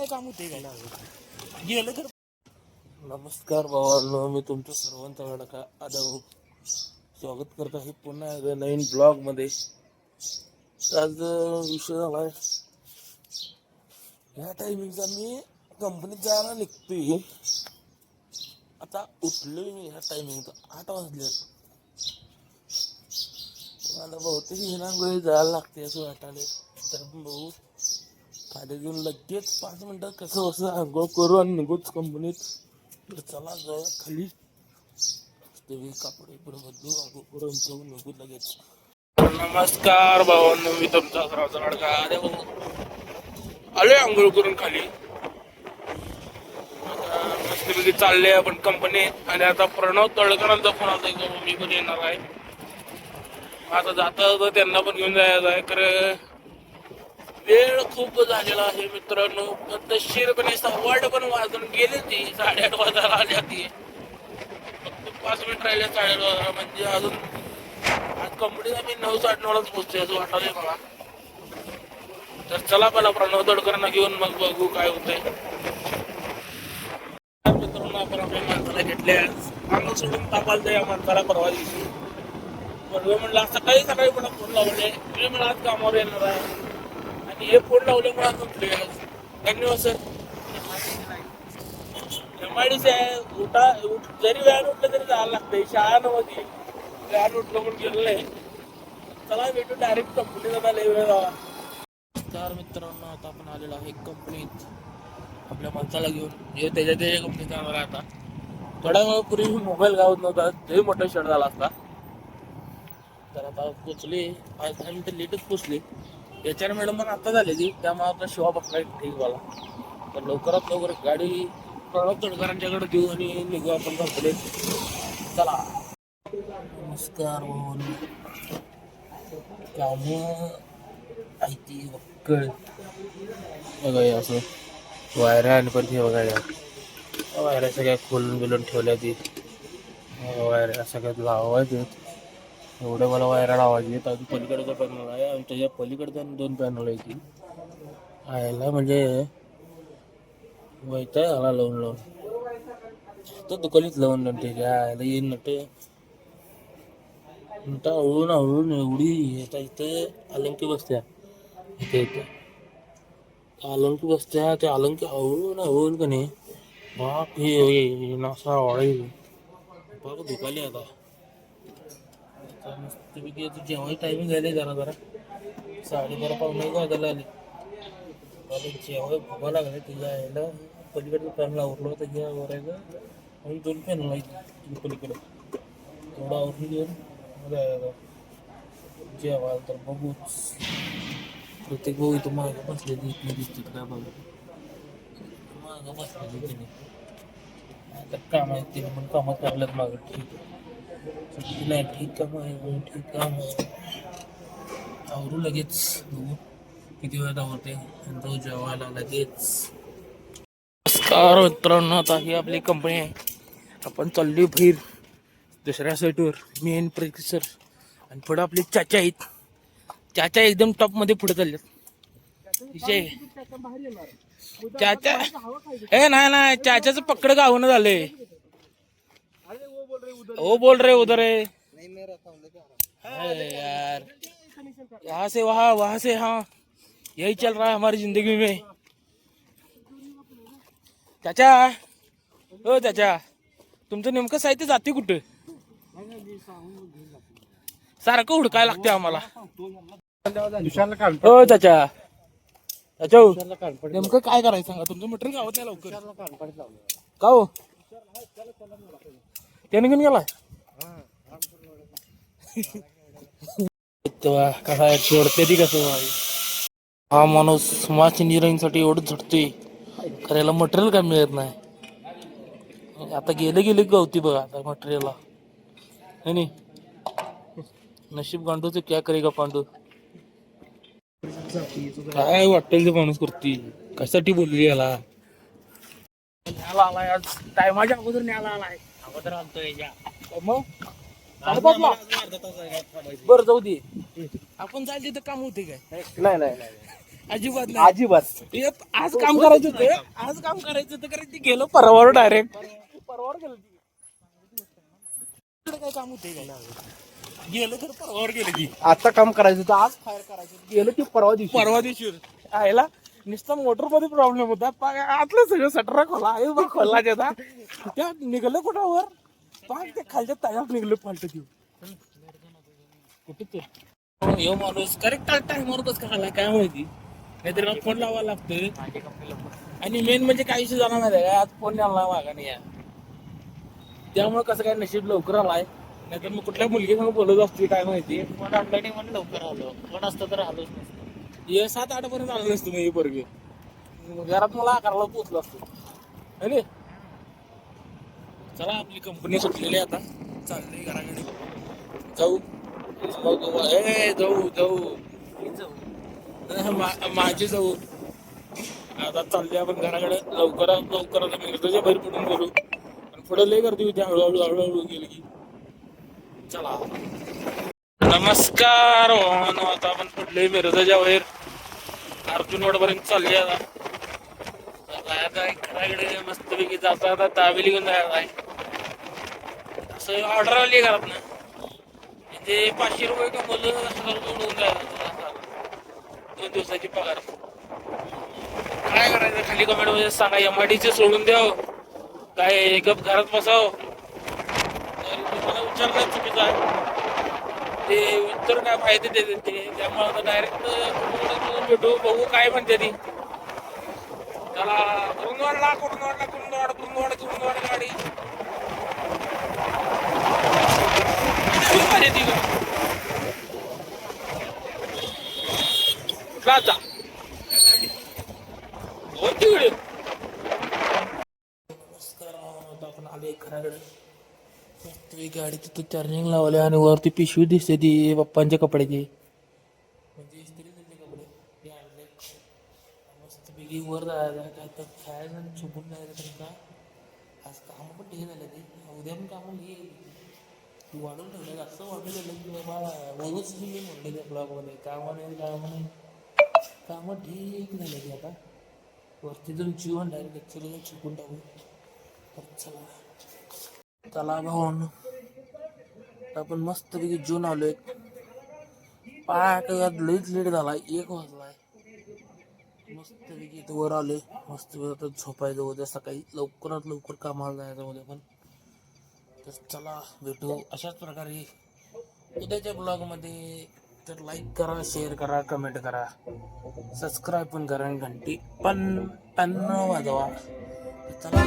काय काम होते काय गेलं तर. नमस्कार भावांनो, मी तुमचं सर्वांचा का आदव स्वागत करत आहे पुन्हा एकदा नवीन ब्लॉग मध्ये. आज विषय झालाय ह्या टायमिंगचा मी कंपनीत जायला निघतोय. आता उठलोय मी ह्या टायमिंगचा 8 वाजले. मला बहुतेक हिरांगोळी जायला लागते असं वाटायला. तर भाऊ खाली घेऊन लगेच 5 मिनिटात कसं असं आंघोळ करू आणि निघूच कंपनीत. तर चला जाऊया खाली. ते कापडे बदलू आंघोळ करून जाऊन निघू लगेच. नमस्कार भावांनो, मी तुमचा सर्वांचा लाडका आदव आलोय आंघोळ करून खाली. मस्तपैकी चालले आपण कंपनीत. आणि आता प्रणव तळकरांचा फोन आला की मी पण येणार आहे. आता जाता त्यांना पण घेऊन जायचं आहे. तर वेळ खूप झालेला आहे मित्रांनो. पद्धतशीरपणे 8:15 पण वाजून गेले. ती 8:30 वाजायला आली होती. फक्त 5 मिनिट राहिले 8:30 वाजायला. म्हणजे अजून आज कंपनीत आम्ही 9:00-9:30लाच पोहोचतोय असं वाटायलंय मला. तर चला पहिला प्रणव तळकरांना घेऊन मग बघू काय होतंय. मित्रांनो आपण आपल्या माणसाला घेतल्या. अंग सोडून तापालतं या माणसाला परवा दिवशी. बरोबर म्हणलं सकाळी मला फोन लावले. मी मला आज कामावर येणार आहे आणि हे फोन लावल्यामुळे आज उठले. धन्यवाद सर. एमआयडीसी आहे. जरी व्यान उठलं तरी जायला लागतंय. शाळा नव्हती व्यान उठलं म्हणून गेलं नाही. चला भेटू डायरेक्ट कंपनीत. आता लय वेळ जावा. नमस्कार मित्रांनो, आता आपण आलेलो आहे कंपनीत आपल्या माणसाला घेऊन. हे त्याच्या कंपनीत जाणार आहे. आता थोड्या वेळापूर्वी मोबाईल गावत नव्हता. लय मोठा शर्ट झाला असता. तर आता पोचले. 5-10 मिनिटं लेटच पोचले. HR मॅडम पण आता झाली ती. त्यामुळे आपला शिवा बघाय ठीक झाला. तर लवकरात लवकर गाडी प्रणव तळकरांच्याकडे देऊ आणि निघू आपण कंपनीत. चला. नमस्कार भावांनो. कामं आहे ती वक्कळ बघा. असं वायऱ्या आणि पण हे बघायला वायऱ्या सगळ्या खोलून बिलून ठेवल्या. ती वायऱ्या सगळ्यात लावायचे. एवढं मला वायरा लावायची. अजून पलीकडचा पॅनल आहे आणि त्याच्या पलीकडचा 2 पॅनल आहे. ती आयला म्हणजे वैताग आला लावून तर दुकानीत लावून ठीक आहे. येईन नट हळून एवढी आता इथं अलंकी बसत्या. इथे अलंकी बसत्या. ते अलंकी हळून का नाही बाप हे नासा वाढेल बाप दुखाली. आता मस्तपैकी जेव्हा टायमिंग झाले जरा 12:30 पावणे वाजायला आले. जेव्हा भोगा लागला त्याच्या यायला पलीकडचं पॅनल आवरलं होतं. घ्या आवरायचं आणि 2 पॅनल आहेत पलीकडे. थोडं आवरून घेऊन जेव्हा तर बघूच. प्रत्येक भाऊ इथं मागं बसलेली इथली दिसते काय बघा. मागं बसलेली तिने आता काम आहे. तिने पण कामं करायलाच मागं. ठीक आहे नाही ठीक काम आहे. ठीक काम आहे. आवरू लगेच. बघू किती वेळात आवरते आणि तो जेवायला लगेच. नमस्कार मित्रांनो, आता ही आपली कंपनी आहे. आपण चालली बाहेर दुसऱ्या साईडवर. मी एन प्रेसर आणि पुढं आपले चाचा आहेत. चाचा एकदम टॉप मध्ये पुढे चालले. चाचा हे नाही चाचाचं पकड गावणं झालंय. वो बोल रहे उधर है यार. यहाँ से वहाँ से हाँ यही चल रहा है हमारी जिंदगी में. चाचा हो चाचा, तुमचं नेमकं साहित्य जाते कुठं? सारखं हुडकाय लागते आम्हाला. हो चाचा. चाचा नेमकं काय करायचं सांगा. तुमचं मटेरियल गावत नाही लवकर का हो? त्याने घेऊन गेलाय कसा सोडते ती कसं. हा माणूस स्मार्ट इंजिनिअरिंग साठी एवढं झटतोय. खऱ्याला मटेरियल काय मिळत नाही. आता गेले गवती बघा आता मटेरियलला. नाही नशीब गांडूच क्या करेगा पांडू. काय वाटेल ते माणूस करते. कशासाठी बोलली याला. न्याला आलाय आज टायमाच्या अगोदर न्याला आलाय. अगोदर आणतोय मग बरं जाऊ दे. आपण जायला तिथं काम होते काय? नाही अजिबात नाही. अजिबात. आज काम करायचं होतं कारण ती गेलो परवावर डायरेक्ट परवावर गेलो काय काम होते गेलो तर परवावर गेले ती आता काम करायचं होतं, आज फायर करायचं गेलं की परवा दिवशी आयला नुसता मोटर मध्ये प्रॉब्लेम होता आतलं सगळं सटरा खोला त्याचा त्या निघालं कुठं वर पाक ते खालच्या तयार निघलं फालत ती कुठे ते हो माणूस करेक्ट टाइमवर बस का आला काय माहिती नाहीतर मग फोन लावायला लागतोय आणि मेन म्हणजे काही विषय जाणार नाही का आज फोन आला मागा नाही या त्यामुळे कसं काय नशीब लवकर आलाय नाहीतर मग कुठल्या मुलगी म्हणून बोलत असते काय माहिती फोन आणलं म्हणून लवकर आलो. फोन असतं तर आलोच नसतो. ये 7-8 पर्यंत आलं नसतं मी पोरगे घरात मला 11ला पोहोचलो असतो अरे चला आपली कंपनी सुटलेली आता चाललंय घराकडे जाऊ माझी जाऊ आता चालले आपण घराकडे लवकर आता मिरजेच्या बाहेर पडून बोलू आणि पुढे लय गर्दी होती हळूहळू गेली की चला नमस्कार आता आपण पडले मिरजेच्या बाहेर अर्जुन वाडपर्यंत चालले आता घराकडे मस्तपैकी जाता आता दाबेली घेऊन जायला आहे असं ऑर्डर आली घरात ना ते 500 रुपये कमवलं 1000 रुपये उडवून जायला 2 दिवसाची पगार काय करायचं खाली कमेंट मध्ये सांगा एमआयडीचे सोडून द्याव काय गप घरात बसाव तुम्हाला विचारणं चुकीचं आहे ते उत्तर काय माहिती देते ते त्यामुळे आता डायरेक्ट भेटू बघू काय म्हणते ती त्याला कुरुंदवाड गाडी कुठला आपण आले घराकडे गाडी तिथं चार्जिंग लावले आणि वरती पिशवी दिसते ती पप्पांच्या कपड्याची म्हणजे इस्त्री झाले कपडे ते आणले मस्तपैकी वर जायचं काय तर खेळायचं आणि झोपून जायचं त्यांना आज कामं पण ढे झाले ते उद्या पण कामं ढे वाढून ठेवलं असं वाढून ठेवलं की बाबा वरूच मी म्हणले त्या ब्लॉगमध्ये कामं ढीक झाले की आता वरती जाऊन जीवन डायरेक्ट ॲक्च्युली शिकून टाकू चला भाऊन आपण मस्तपैकी जून आलोय पाठ लईच लेट झाला 1 वाजलाय मस्तपैकी इथं वर आलोय मस्तपैकी आता झोपायचं उद्या सकाळी लवकरात लवकर कामाला जायचं उद्या पण तर चला भेटू अशाच प्रकारे उद्याच्या ब्लॉगमध्ये तर लाईक करा शेअर करा कमेंट करा सबस्क्राईब पण करा आणि घंटी पण वाजवा चला